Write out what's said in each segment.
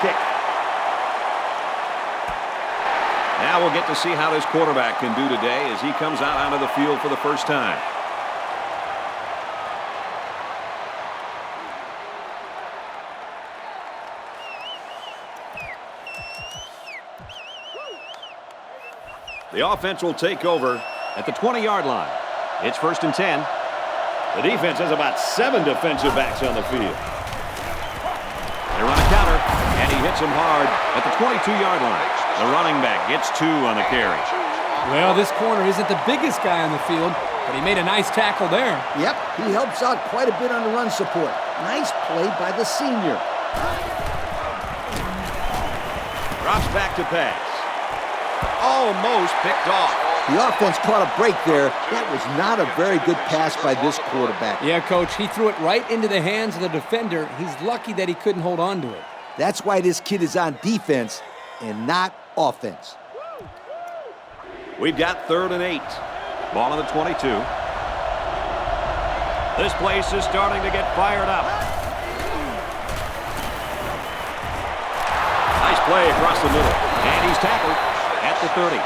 kick. Now we'll get to see how this quarterback can do today as he comes out onto the field for the first time. The offense will take over at the 20-yard line. It's 1st and 10. The defense has about 7 defensive backs on the field. They run a counter, and he hits him hard at the 22-yard line. The running back gets 2 on the carry. Well, this corner isn't the biggest guy on the field, but he made a nice tackle there. Yep, he helps out quite a bit on the run support. Nice play by the senior. Drops back to pass. Almost picked off. The offense caught a break there. That was not a very good pass by this quarterback. Yeah, Coach, he threw it right into the hands of the defender. He's lucky that he couldn't hold on to it. That's why this kid is on defense and not offense. We've got 3rd and 8. Ball on the 22. This place is starting to get fired up. Nice play across the middle. And he's tackled at the 30.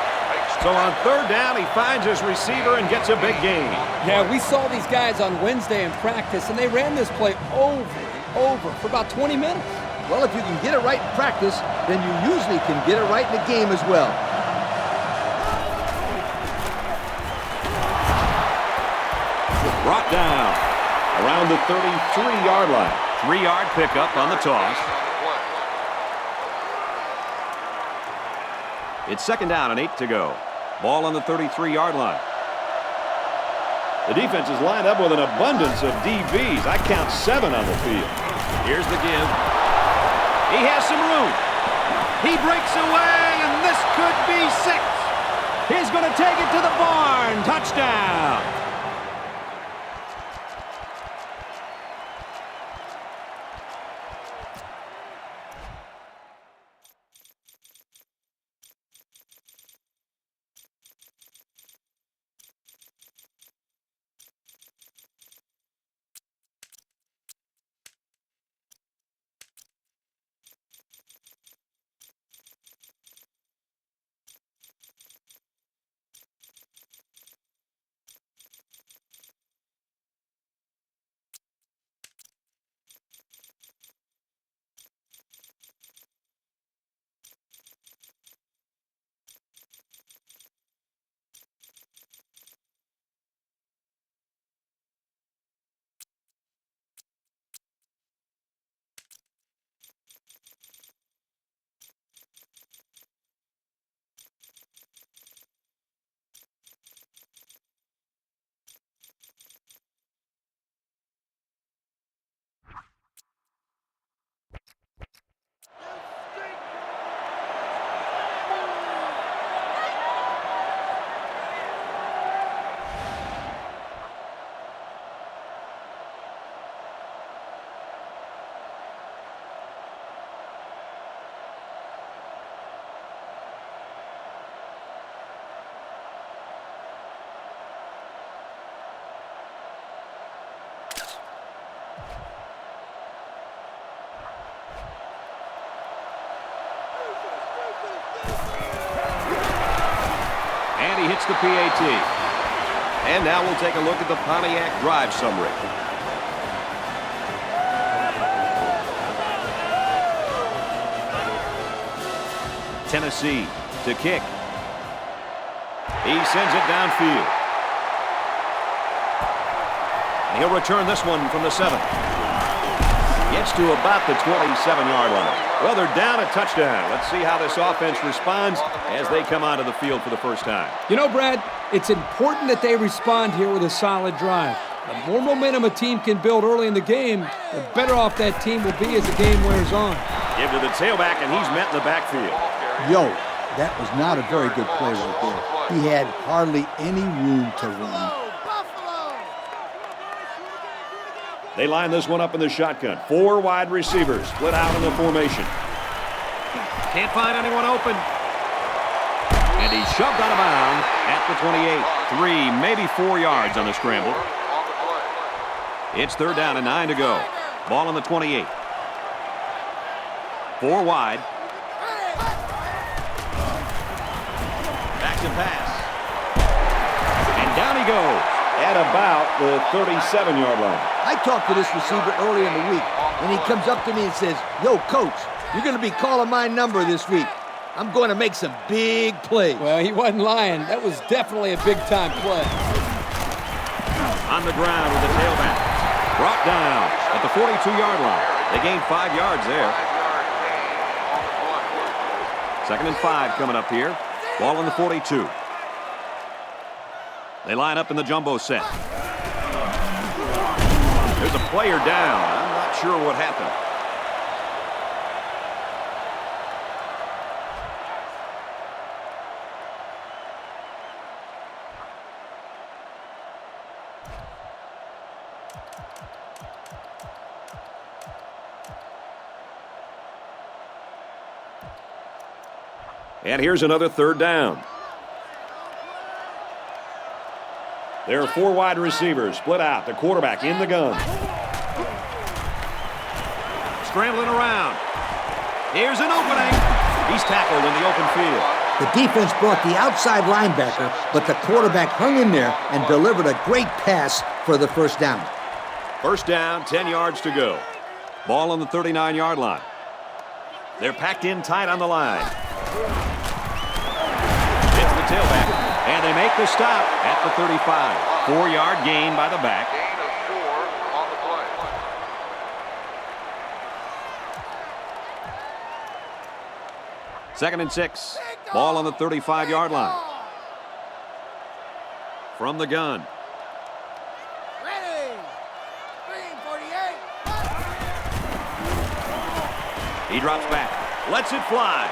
So on 3rd down, he finds his receiver and gets a big gain. Yeah, we saw these guys on Wednesday in practice, and they ran this play over and over for about 20 minutes. Well, if you can get it right in practice, then you usually can get it right in the game as well. Brought down around the 33-yard line. 3-yard pickup on the toss. It's 2nd down and 8 to go. Ball on the 33-yard line. The defense is lined up with an abundance of DBs. I count 7 on the field. Here's the give. He has some room. He breaks away, and this could be 6. He's going to take it to the barn. Touchdown. And he hits the PAT. And now we'll take a look at the Pontiac drive summary. Tennessee to kick. He sends it downfield. And he'll return this one from the 7. Gets to about the 27-yard line. Well, they're down a touchdown. Let's see how this offense responds as they come onto the field for the first time. You know, Brad, it's important that they respond here with a solid drive. The more momentum a team can build early in the game, the better off that team will be as the game wears on. Give to the tailback, and he's met in the backfield. Yo, that was not a very good play right there. He had hardly any room to run. They line this one up in the shotgun. 4 wide receivers split out in the formation. Can't find anyone open. And he's shoved out of bounds at the 28. 3, maybe 4 yards on the scramble. It's 3rd down and 9 to go. Ball on the 28. 4 wide. Back to pass. And down he goes at about the 37-yard line. I talked to this receiver earlier in the week, and he comes up to me and says, "Yo, coach, you're going to be calling my number this week. I'm going to make some big plays." Well, he wasn't lying. That was definitely a big-time play. On the ground with the tailback. Brought down at the 42-yard line. They gained 5 yards there. 2nd and 5 coming up here. Ball on the 42. They line up in the jumbo set. There's a player down. I'm not sure what happened. And here's another 3rd down. There are 4 wide receivers split out. The quarterback in the gun. Scrambling around. Here's an opening. He's tackled in the open field. The defense brought the outside linebacker, but the quarterback hung in there and delivered a great pass for the 1st down. 1st down, 10 yards to go. Ball on the 39-yard line. They're packed in tight on the line. It's the tailback, and they make the stop at the 35. 4-yard gain by the back. Gain of 4 on the play. 2nd and 6. Ball on the 35-yard line. From the gun. Ready. 3-48. He drops back. Lets it fly.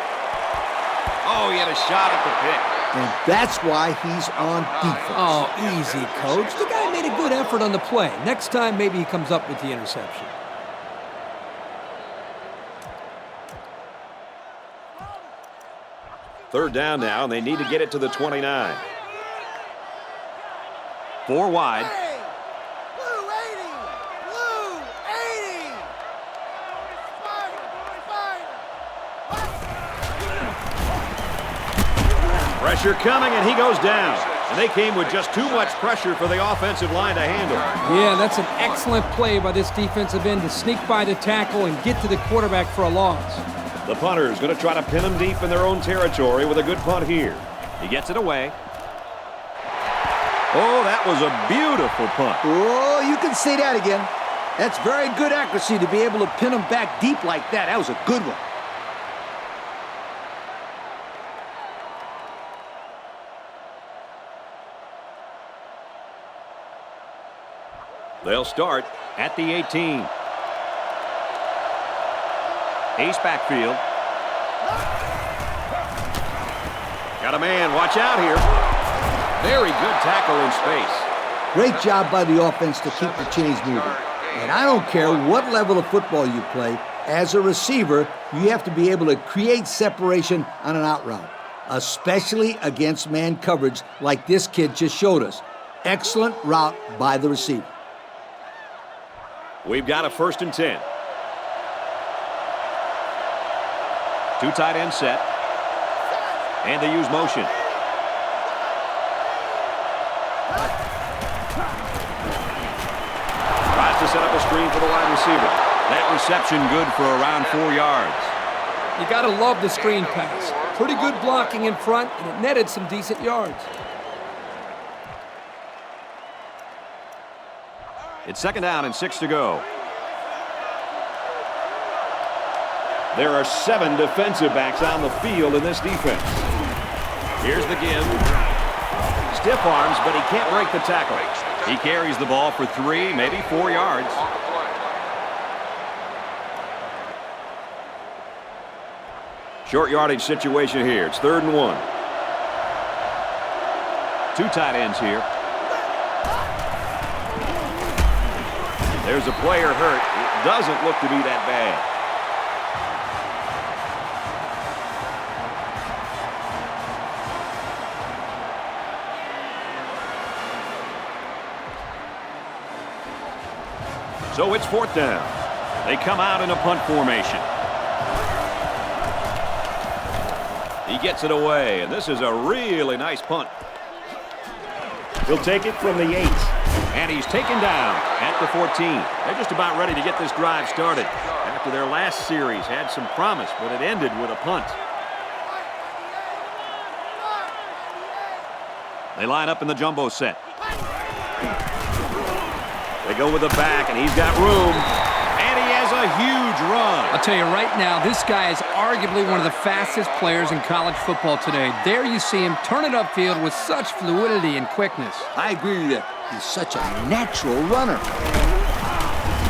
Oh, he had a shot at the pick. And that's why he's on defense. Oh, easy, coach. The guy made a good effort on the play. Next time, maybe he comes up with the interception. Third down now, and they need to get it to the 29. 4 wide. Blue 80. Blue 80. Pressure coming, and he goes down. And they came with just too much pressure for the offensive line to handle. Yeah, that's an excellent play by this defensive end to sneak by the tackle and get to the quarterback for a loss. The punter is going to try to pin them deep in their own territory with a good punt here. He gets it away. Oh, that was a beautiful punt. Oh, you can say that again. That's very good accuracy to be able to pin them back deep like that. That was a good one. They'll start at the 18. Ace backfield. Got a man. Watch out here. Very good tackle in space. Great job by the offense to keep the chains moving. And I don't care what level of football you play, as a receiver, you have to be able to create separation on an out route, especially against man coverage like this kid just showed us. Excellent route by the receiver. We've got a 1st and 10. 2 tight end set. And they use motion. Tries to set up a screen for the wide receiver. That reception good for around 4 yards. You got to love the screen pass. Pretty good blocking in front, and it netted some decent yards. It's 2nd down and 6 to go. There are 7 defensive backs on the field in this defense. Here's the give. Stiff arms, but he can't break the tackle. He carries the ball for 3, maybe 4 yards. Short yardage situation here. It's 3rd and 1. 2 tight ends here. There's a player hurt. It doesn't look to be that bad. So it's 4th down. They come out in a punt formation. He gets it away, and this is a really nice punt. He'll take it from the 8. And he's taken down at the 14. They're just about ready to get this drive started. After their last series had some promise, but it ended with a punt. They line up in the jumbo set. They go with the back, and he's got room. And he has a huge run. I'll tell you right now, this guy is arguably one of the fastest players in college football today. There you see him turn it upfield with such fluidity and quickness. I agree with you. He's such a natural runner.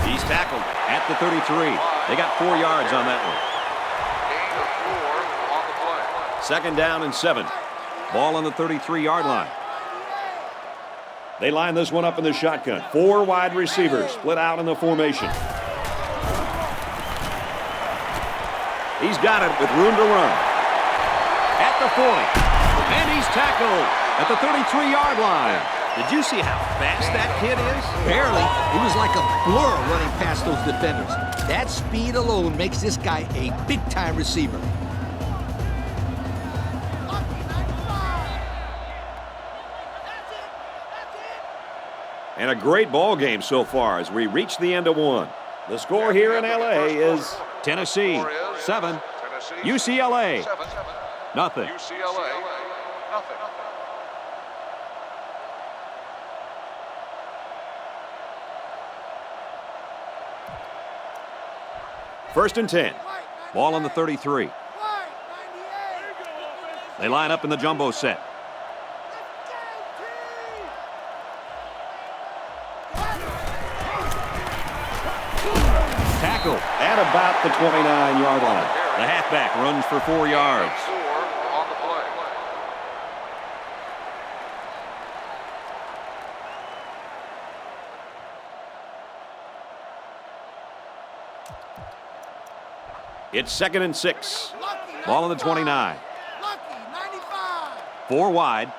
He's tackled at the 33. They got 4 yards on that one. Gain of 4 on the play. Second down and 7. Ball on the 33-yard line. They line this one up in the shotgun. 4 wide receivers split out in the formation. He's got it with room to run. At the 40. And he's tackled at the 33-yard line. Did you see how fast that kid is? Barely. It was like a blur running past those defenders. That speed alone makes this guy a big-time receiver. And a great ball game so far as we reach the end of one. The score here in L.A. is Tennessee, 7. Tennessee, UCLA, 7. nothing. UCLA, nothing. First and 10. Ball on the 33. They line up in the jumbo set. Tackle at about the 29-yard line. The halfback runs for 4 yards. 4 on the play. It's second and 6. Ball on the 29. 4 wide.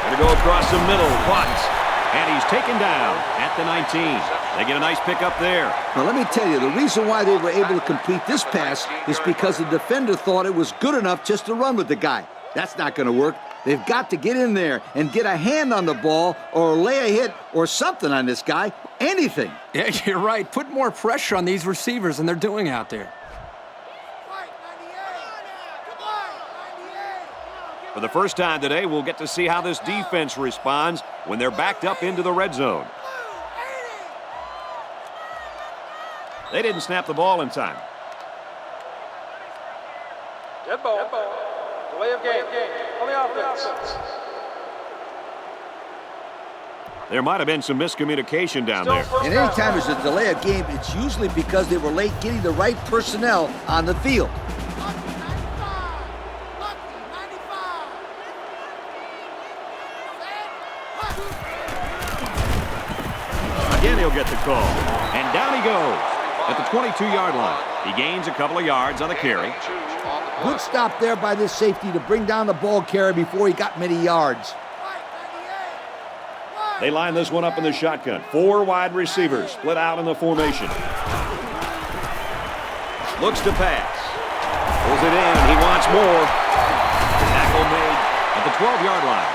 Going to go across the middle. Watts. And he's taken down at the 19. They get a nice pick up there. Now, let me tell you, the reason why they were able to complete this pass is because the defender thought it was good enough just to run with the guy. That's not going to work. They've got to get in there and get a hand on the ball or lay a hit or something on this guy. Anything. Yeah, you're right. Put more pressure on these receivers than they're doing out there. For the first time today, we'll get to see how this defense responds when they're backed up into the red zone. They didn't snap the ball in time. Dead ball. Delay of game. On the offense. There might have been some miscommunication down there. And anytime there's a delay of game, it's usually because they were late getting the right personnel on the field. Again, he'll get the call. And down he goes at the 22-yard line. He gains a couple of yards on the carry. Good stop there by this safety to bring down the ball carrier before he got many yards. They line this one up in the shotgun. 4 wide receivers split out in the formation. Looks to pass. Pulls it in. He wants more. Tackle made at the 12-yard line.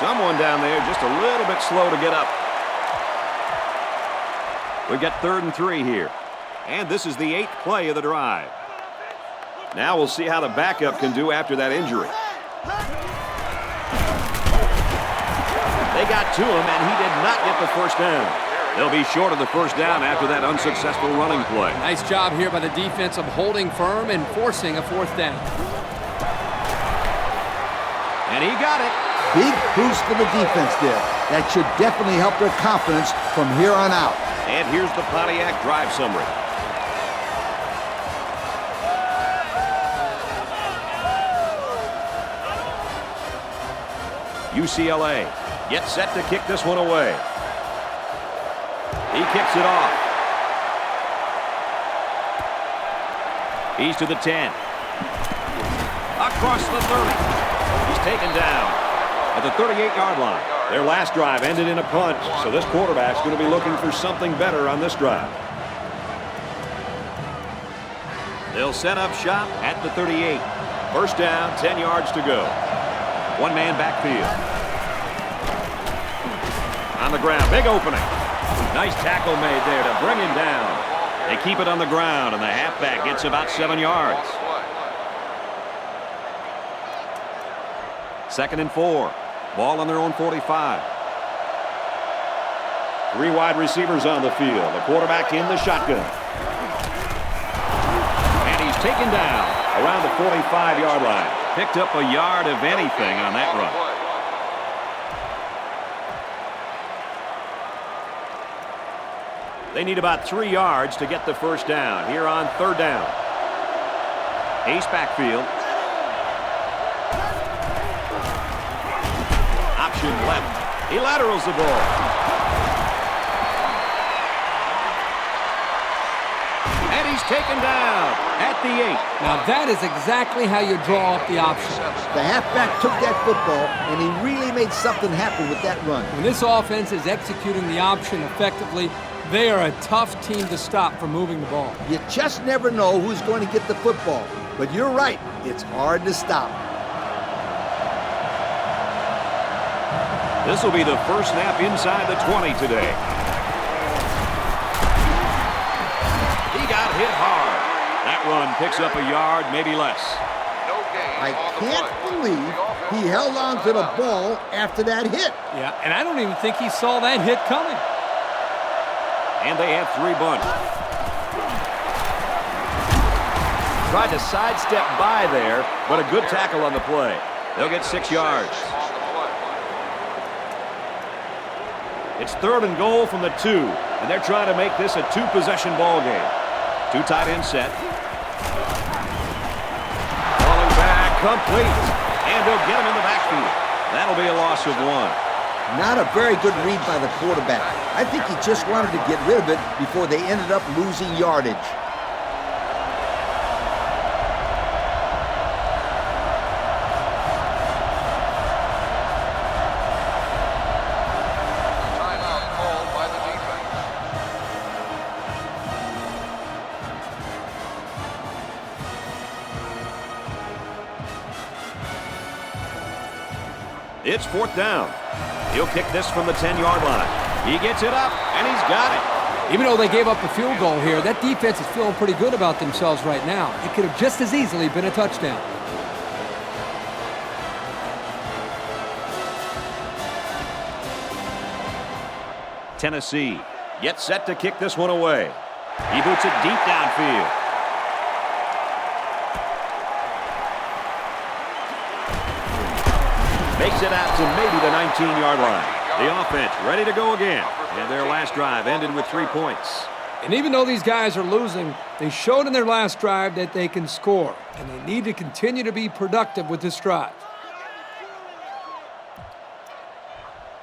Someone down there just a little bit slow to get up. We've got 3rd and 3 here. And this is the 8th play of the drive. Now we'll see how the backup can do after that injury. They got to him, and he did not get the first down. They'll be short of the first down after that unsuccessful running play. Nice job here by the defense of holding firm and forcing a 4th down. And he got it. Big boost for the defense there. That should definitely help their confidence from here on out. And here's the Pontiac drive summary. UCLA gets set to kick this one away. He kicks it off. He's to the 10. Across the 30. He's taken down at the 38-yard line. Their last drive ended in a punt, so this quarterback's going to be looking for something better on this drive. They'll set up shop at the 38. First down, 10 yards to go. One man backfield. On the ground, big opening. Nice tackle made there to bring him down. They keep it on the ground, and the halfback gets about 7 yards. 2nd and 4. Ball on their own 45. 3 wide receivers on the field. The quarterback in the shotgun. And he's taken down Around the 45-yard line. Picked up a yard of anything on that run. They need about 3 yards to get the first down here on 3rd down. Ace backfield. Option left. He laterals the ball. And he's taken down at the 8. Now that is exactly how you draw up the option. The halfback took that football, and he really made something happen with that run. When this offense is executing the option effectively, they are a tough team to stop from moving the ball. You just never know who's going to get the football. But you're right, it's hard to stop. This will be the first snap inside the 20 today. He got hit hard. That run picks up a yard, maybe less. I can't believe he held on to the ball after that hit. Yeah, and I don't even think he saw that hit coming. And they have 3 bunch. Tried to sidestep by there, but a good tackle on the play. They'll get 6 yards. It's 3rd and goal from the 2, and they're trying to make this a 2-possession ball game. 2 tight end set. Falling back, complete. And they'll get him in the backfield. That'll be a loss of 1. Not a very good read by the quarterback. I think he just wanted to get rid of it before they ended up losing yardage. Timeout called by the defense. It's 4th down. He'll kick this from the 10-yard line. He gets it up, and he's got it. Even though they gave up a field goal here, that defense is feeling pretty good about themselves right now. It could have just as easily been a touchdown. Tennessee gets set to kick this one away. He boots it deep downfield. Makes it out to maybe the 19-yard line. The offense ready to go again. And their last drive ended with 3 points. And even though these guys are losing, they showed in their last drive that they can score. And they need to continue to be productive with this drive.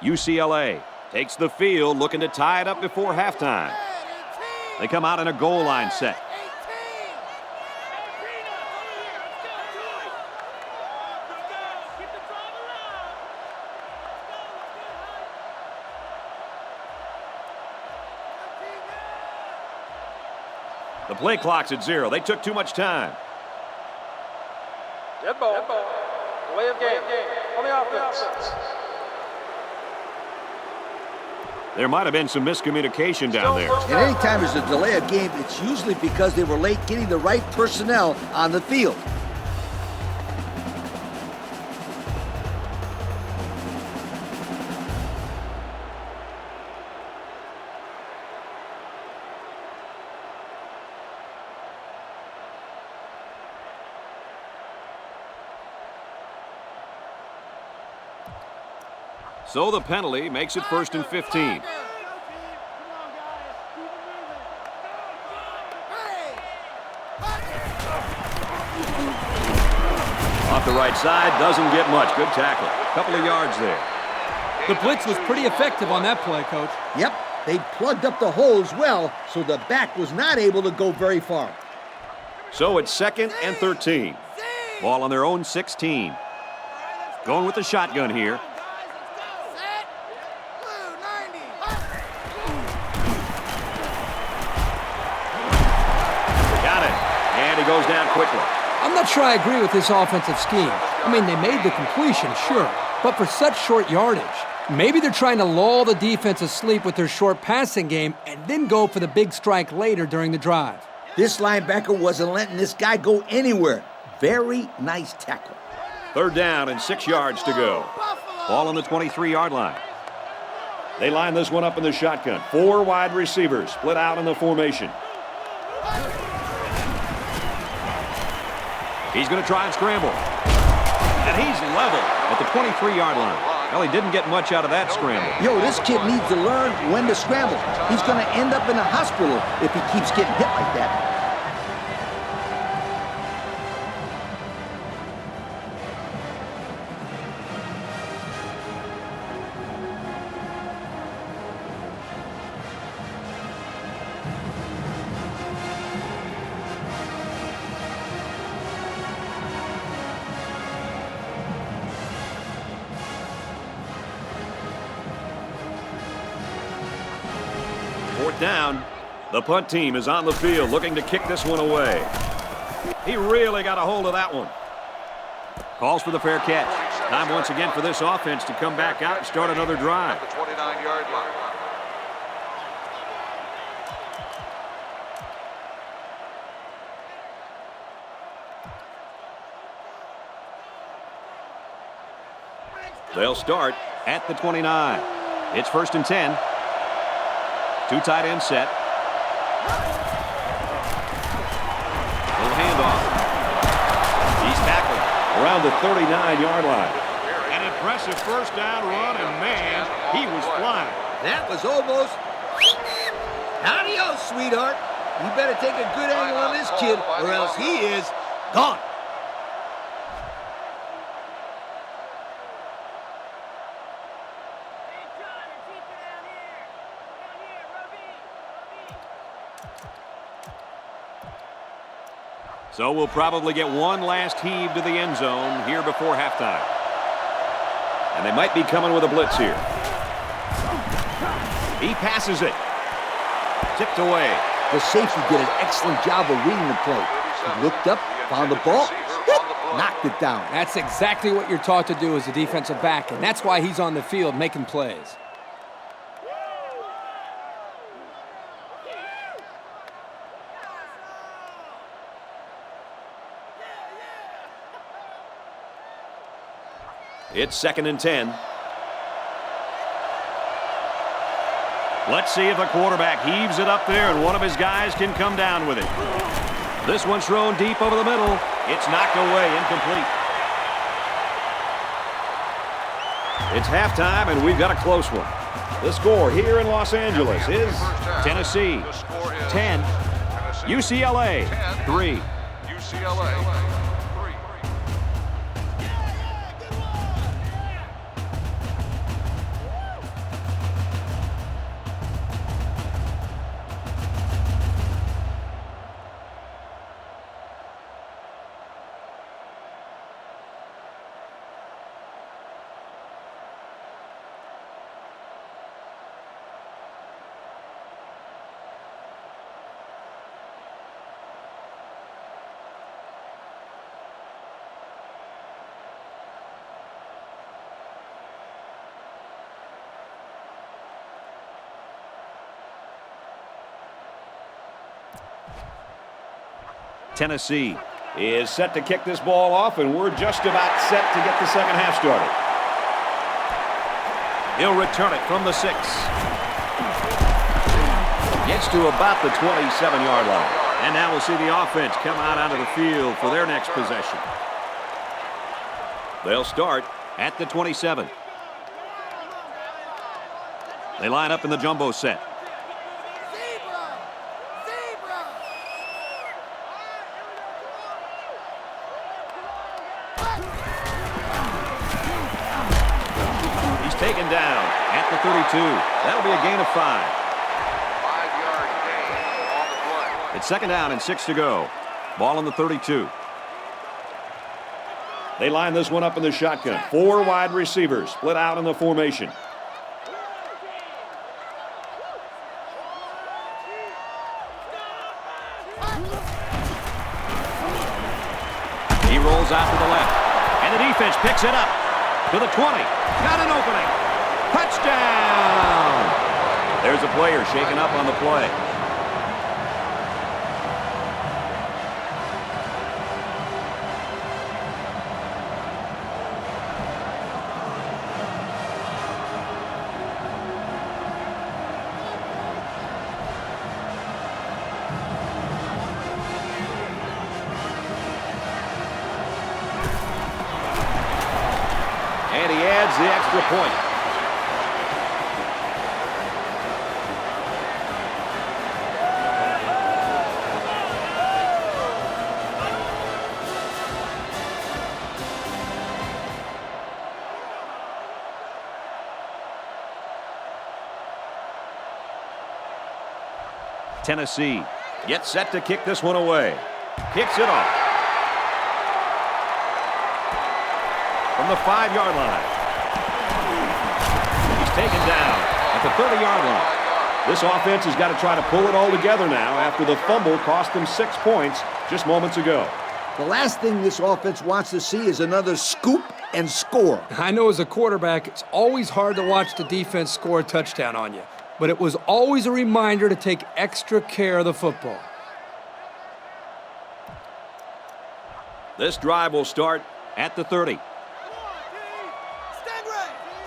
UCLA takes the field, looking to tie it up before halftime. They come out in a goal line set. The play clock's at 0. They took too much time. Dead ball. Delay of game. On the offense. There might have been some miscommunication down there. And anytime there's a delay of game, it's usually because they were late getting the right personnel on the field. So the penalty makes it 1st and 15. Off the right side, doesn't get much. Good tackle. Couple of yards there. The blitz was pretty effective on that play, Coach. Yep, they plugged up the holes well, so the back was not able to go very far. So it's 2nd and 13. Ball on their own 16. Going with the shotgun here. goes down quickly. I'm not sure I agree with this offensive scheme. I mean, they made the completion, sure, but for such short yardage. Maybe they're trying to lull the defense asleep with their short passing game and then go for the big strike later during the drive. This linebacker wasn't letting this guy go anywhere. Very nice tackle. 3rd down and 6 yards to go. Ball on the 23-yard line. They line this one up in the shotgun. 4 wide receivers split out in the formation. He's going to try and scramble. And he's level at the 23-yard line. Well, he didn't get much out of that scramble. Yo, this kid needs to learn when to scramble. He's going to end up in a hospital if he keeps getting hit like that. Down. The punt team is on the field looking to kick this one away. He really got a hold of that one. Calls for the fair catch. Time once again for this offense to come back out and start another drive. The 29-yard line. They'll start at the 29. It's 1st and 10. 2 tight end set. Little handoff. He's tackled Around the 39-yard line. An impressive first down run, and man, he was flying. That was almost... Adios, sweetheart. You better take a good angle on this kid, or else he is gone. So we'll probably get one last heave to the end zone here before halftime. And they might be coming with a blitz here. He passes it. Tipped away. The safety did an excellent job of reading the play. He looked up, found the ball, knocked it down. That's exactly what you're taught to do as a defensive back, and that's why he's on the field making plays. It's 2nd and 10. Let's see if the quarterback heaves it up there and one of his guys can come down with it. This one's thrown deep over the middle. It's knocked away, incomplete. It's halftime, and we've got a close one. The score here in Los Angeles is Tennessee 10, UCLA 3. UCLA 3. Tennessee is set to kick this ball off, and we're just about set to get the second half started. He'll return it from the 6. Gets to about the 27-yard line. And now we'll see the offense come out onto the field for their next possession. They'll start at the 27. They line up in the jumbo set. Taken down at the 32. That'll be a gain of 5. 5-yard gain on the play. It's 2nd down and 6 to go. Ball on the 32. They line this one up in the shotgun. 4 wide receivers split out in the formation. goes out to the left. And the defense picks it up to the 20. Got an opening. Touchdown! There's a player shaken up on the play. And he adds the extra point. Tennessee gets set to kick this one away. Kicks it off. From the 5-yard line. He's taken down at the 30-yard line. This offense has got to try to pull it all together now after the fumble cost them 6 points just moments ago. The last thing this offense wants to see is another scoop and score. I know as a quarterback, it's always hard to watch the defense score a touchdown on you. But it was always a reminder to take extra care of the football. This drive will start at the 30.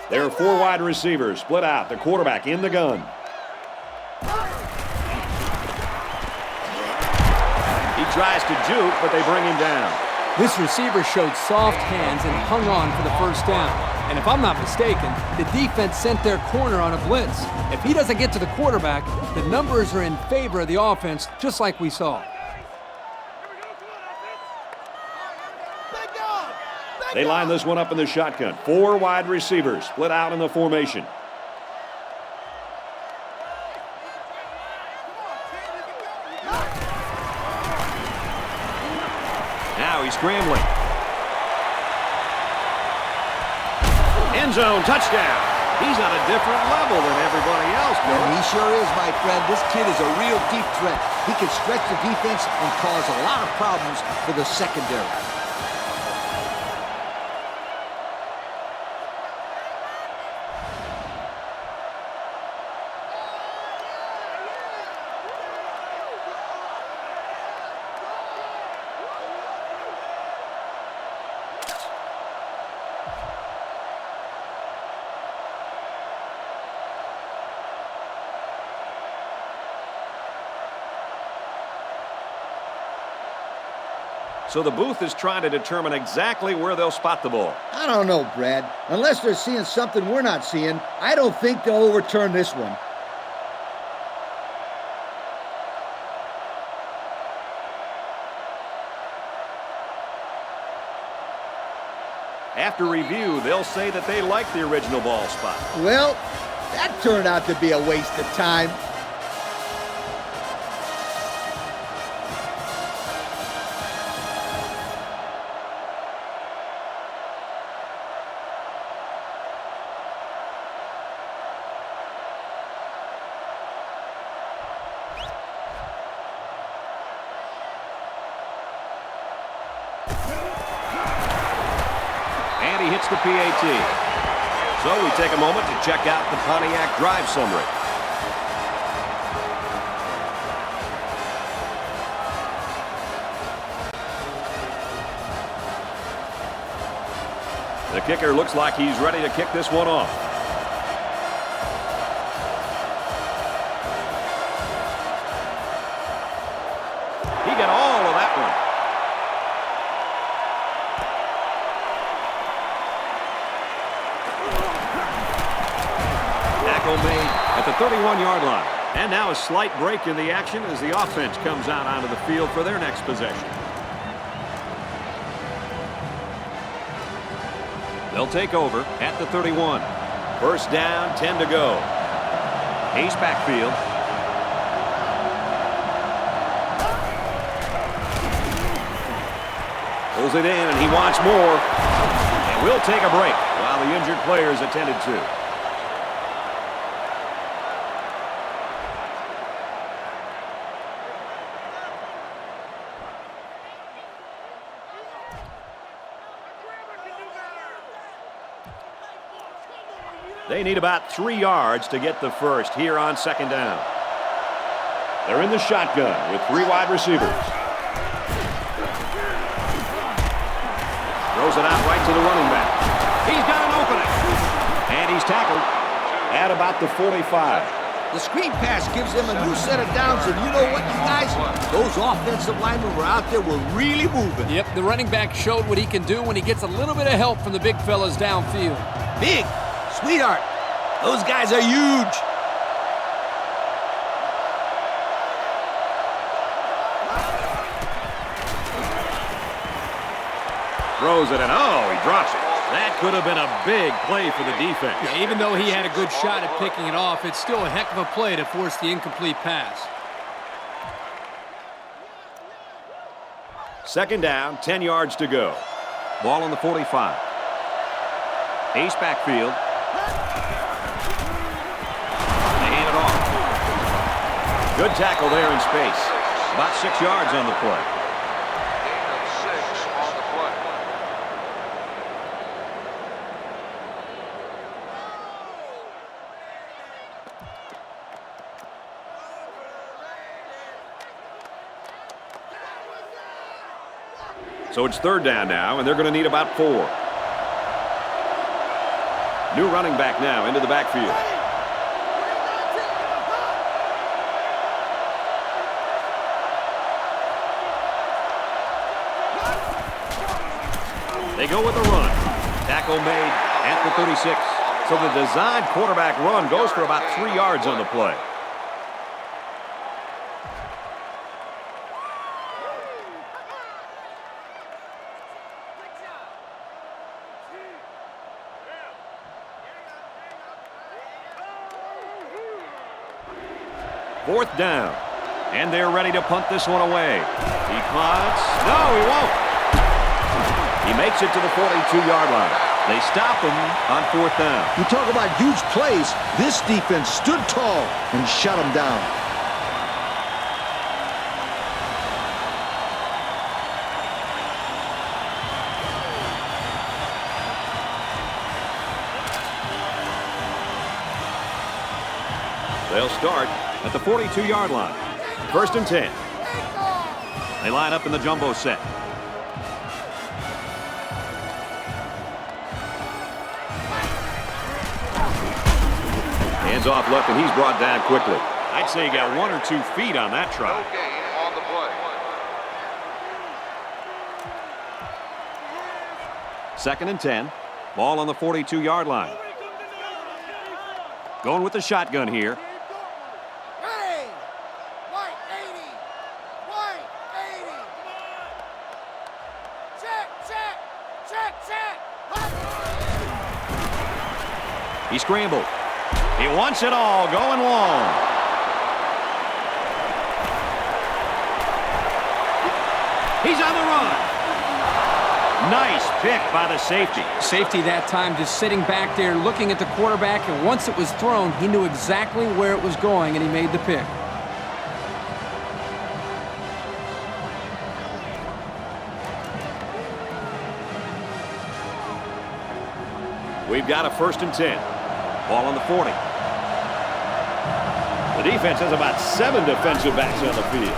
There are 4 wide receivers split out. The quarterback in the gun. He tries to juke, but they bring him down. This receiver showed soft hands and hung on for the first down. And if I'm not mistaken, the defense sent their corner on a blitz. If he doesn't get to the quarterback, the numbers are in favor of the offense, just like we saw. They line this one up in the shotgun. 4 wide receivers split out in the formation. Now he's scrambling. End zone touchdown. He's on a different level than everybody else, Bill. And he sure is, my friend. This kid is a real deep threat. He can stretch the defense and cause a lot of problems for the secondary. So the booth is trying to determine exactly where they'll spot the ball. I don't know, Brad. Unless they're seeing something we're not seeing, I don't think they'll overturn this one. After review, they'll say that they like the original ball spot. Well, that turned out to be a waste of time. And he hits the PAT. So we take a moment to check out the Pontiac drive summary. The kicker looks like he's ready to kick this one off. He got all of that one. Tackle made at the 31-yard line. And now a slight break in the action as the offense comes out onto the field for their next possession. They'll take over at the 31. First down, 10 to go. Ace backfield. Pulls it in, and he wants more. And we'll take a break while the injured player is attended to. They need about 3 yards to get the first here on second down. They're in the shotgun with 3 wide receivers. Throws it out right to the running back. He's got an opening. And he's tackled at about the 45. The screen pass gives them a new set of downs, and you know what, you guys? Those offensive linemen were out there, were really moving. Yep, the running back showed what he can do when he gets a little bit of help from the big fellas downfield. Big, sweetheart, those guys are huge. Throws it, and oh, he drops it. That could have been a big play for the defense. Yeah, even though he had a good shot at picking it off, it's still a heck of a play to force the incomplete pass. Second down, 10 yards to go. Ball on the 45. Ace backfield. They hand it off. Good tackle there in space. About 6 yards on the play. Gain of 6 on the play. So it's third down now, and they're going to need about 4. New running back now into the backfield. They go with a run. Tackle made at the 36. So the designed quarterback run goes for about 3 yards on the play. Fourth down. And they're ready to punt this one away. He punts. No, he won't. He makes it to the 42-yard line. They stop him on fourth down. You talk about huge plays. This defense stood tall and shut them down. They'll start at the 42-yard line. First and 10. They line up in the jumbo set. Hands off left, and he's brought down quickly. I'd say he got 1 or 2 feet on that try. No gain on the play. Second and 10. Ball on the 42-yard line. Going with the shotgun here. Ready! White 80! White 80! Check, check! Check, check! He scrambled. He wants it all, going long. He's on the run. Nice pick by the safety. Safety that time just sitting back there looking at the quarterback, and once it was thrown, he knew exactly where it was going, and he made the pick. We've got a first and 10. Ball on the 40. The defense has about 7 defensive backs on the field.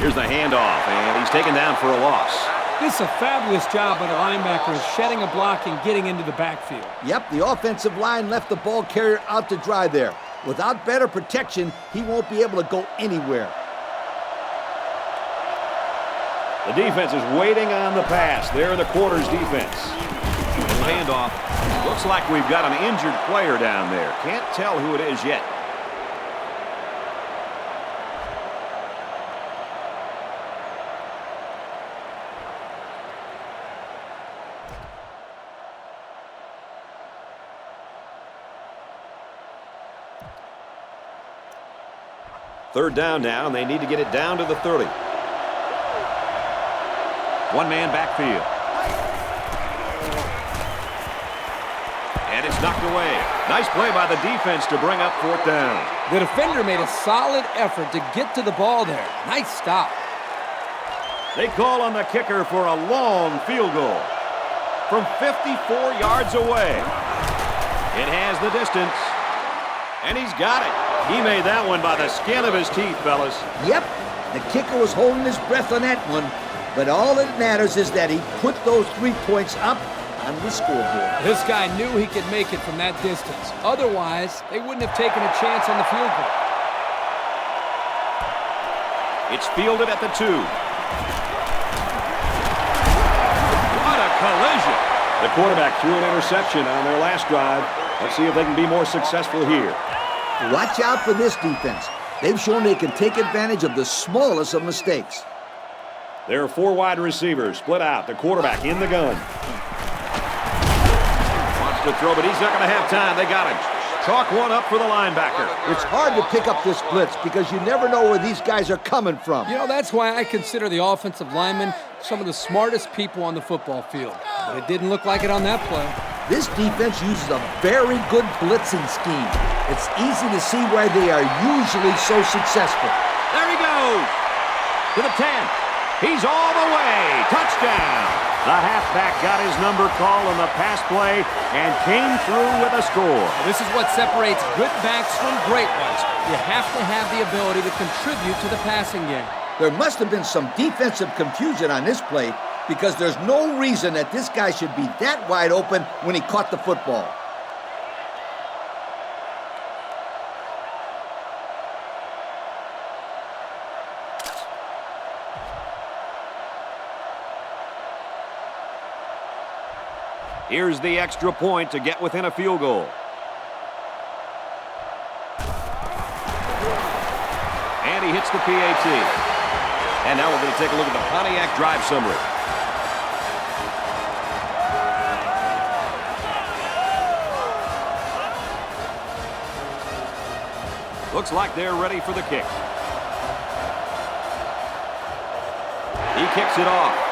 Here's the handoff, and he's taken down for a loss. This is a fabulous job by the linebacker of shedding a block and getting into the backfield. Yep, the offensive line left the ball carrier out to dry there. Without better protection, he won't be able to go anywhere. The defense is waiting on the pass. They're in the quarters defense. Little handoff. Looks like we've got an injured player down there. Can't tell who it is yet. Third down now, and they need to get it down to the 30. One-man backfield. And it's knocked away. Nice play by the defense to bring up fourth down. The defender made a solid effort to get to the ball there. Nice stop. They call on the kicker for a long field goal from 54 yards away. It has the distance. And he's got it. He made that one by the skin of his teeth, fellas. Yep, the kicker was holding his breath on that one. But all that matters is that he put those 3 points up on the scoreboard. This guy knew he could make it from that distance. Otherwise, they wouldn't have taken a chance on the field goal. It's fielded at the 2. What a collision. The quarterback threw an interception on their last drive. Let's see if they can be more successful here. Watch out for this defense. They've shown they can take advantage of the smallest of mistakes. There are 4 wide receivers split out. The quarterback in the gun. Wants to throw, but he's not going to have time. They got him. Chalk one up for the linebacker. It's hard to pick up this blitz because you never know where these guys are coming from. You know, that's why I consider the offensive linemen some of the smartest people on the football field. But it didn't look like it on that play. This defense uses a very good blitzing scheme. It's easy to see why they are usually so successful. There he goes. To the 10. He's all the way. Touchdown. The halfback got his number called on the pass play and came through with a score. This is what separates good backs from great ones. You have to have the ability to contribute to the passing game. There must have been some defensive confusion on this play because there's no reason that this guy should be that wide open when he caught the football. Here's the extra point to get within a field goal. And he hits the PAT. And now we're going to take a look at the Pontiac drive summary. Looks like they're ready for the kick. He kicks it off.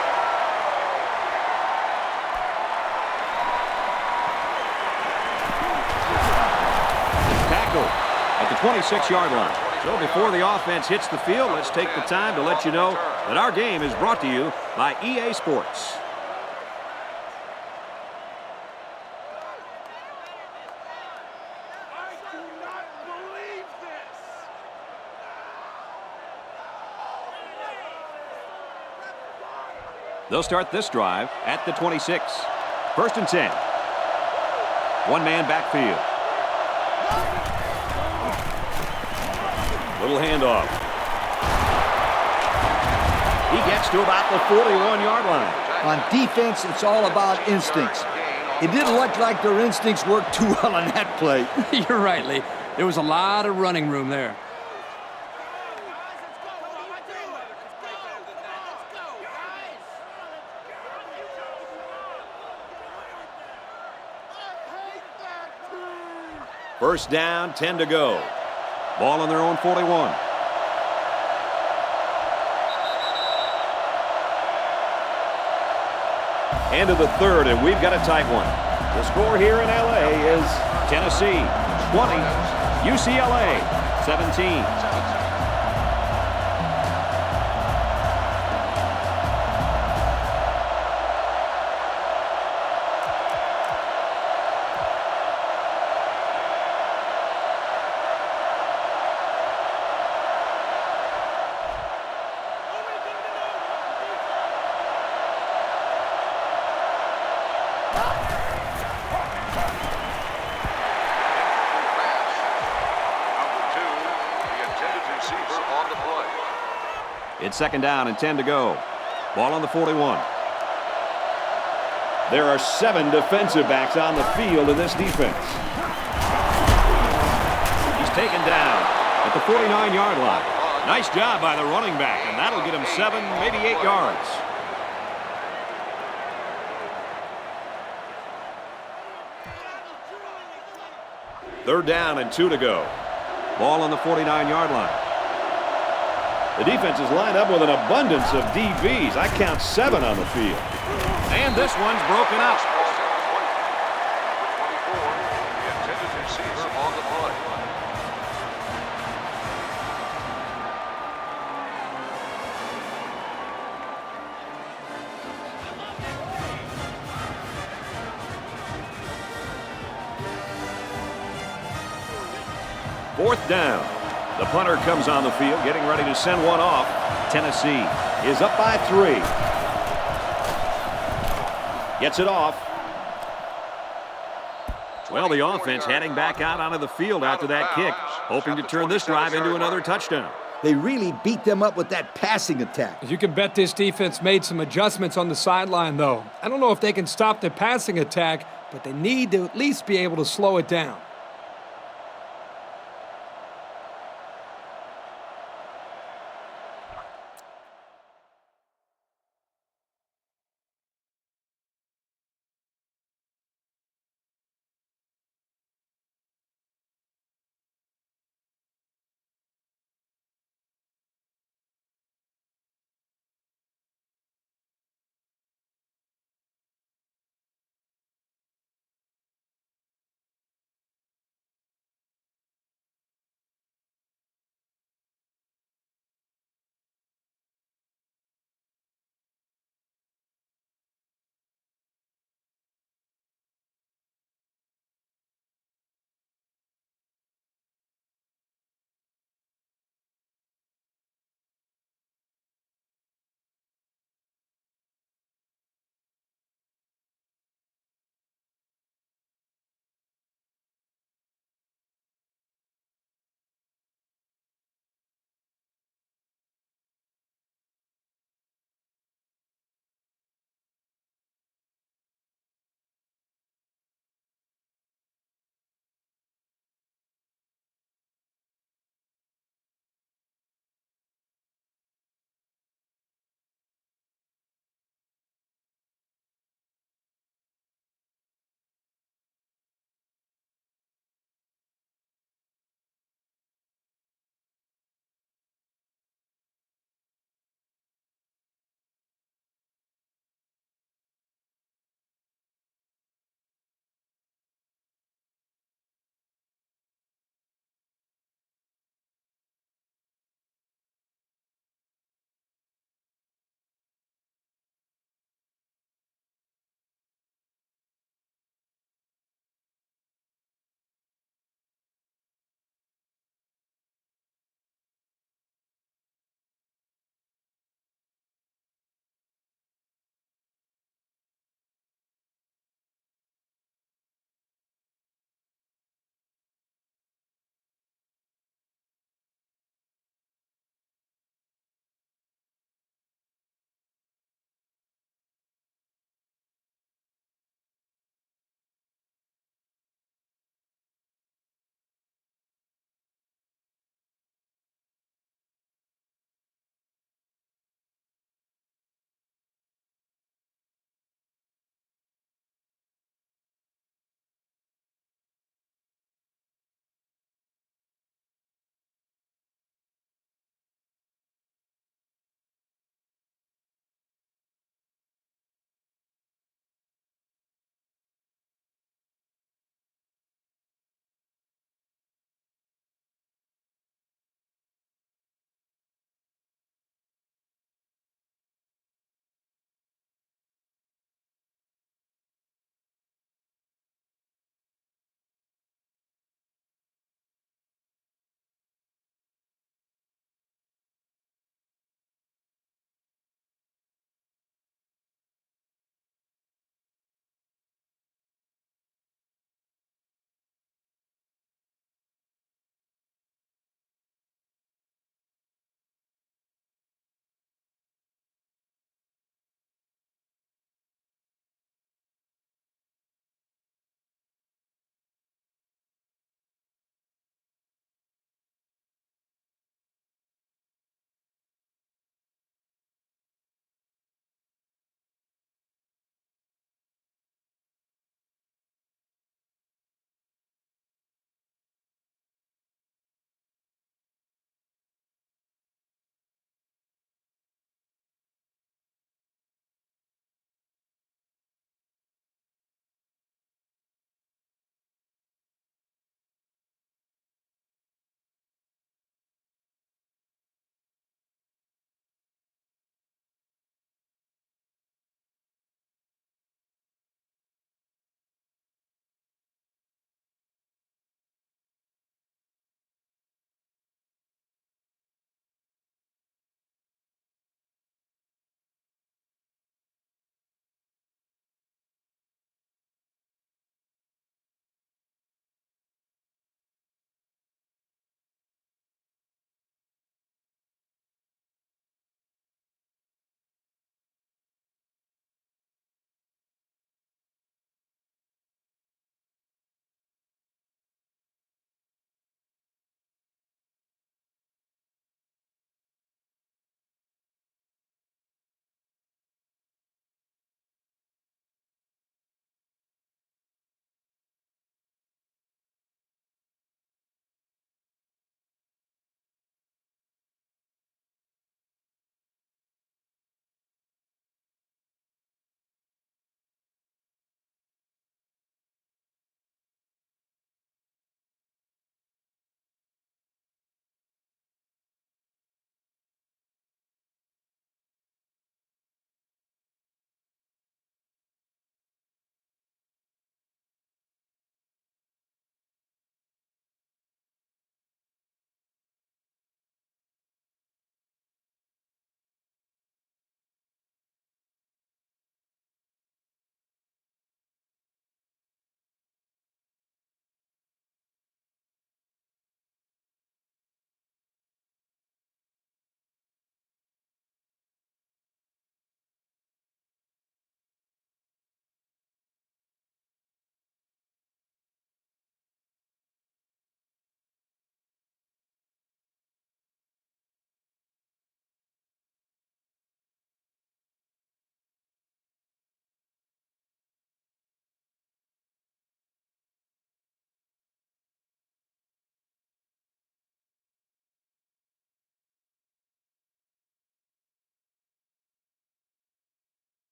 At the 26-yard line. So before the offense hits the field, let's take the time to let you know that our game is brought to you by EA Sports. I do not believe this. They'll start this drive at the 26. 1st and 10. One-man backfield. Little handoff. He gets to about the 41-yard line. On defense, it's all about instincts. It didn't look like their instincts worked too well on that play. You're right, Lee. There was a lot of running room there. First down, 10 to go. Ball on their own 41. End of the 3rd, and we've got a tight one. The score here in L.A. is Tennessee 20, UCLA 17. It's 2nd down and 10 to go. Ball on the 41. There are 7 defensive backs on the field in this defense. He's taken down at the 49-yard line. Nice job by the running back, and that'll get him 7, maybe 8 yards. Third down and 2 to go. Ball on the 49-yard line. The defense is lined up with an abundance of DBs. I count 7 on the field. And this one's broken up. The intended receiver on the play. 4th down. The punter comes on the field, getting ready to send one off. Tennessee is up by 3. Gets it off. Well, the offense heading back out onto the field after that kick, hoping to turn this drive into another touchdown. They really beat them up with that passing attack. You can bet this defense made some adjustments on the sideline, though. I don't know if they can stop the passing attack, but they need to at least be able to slow it down.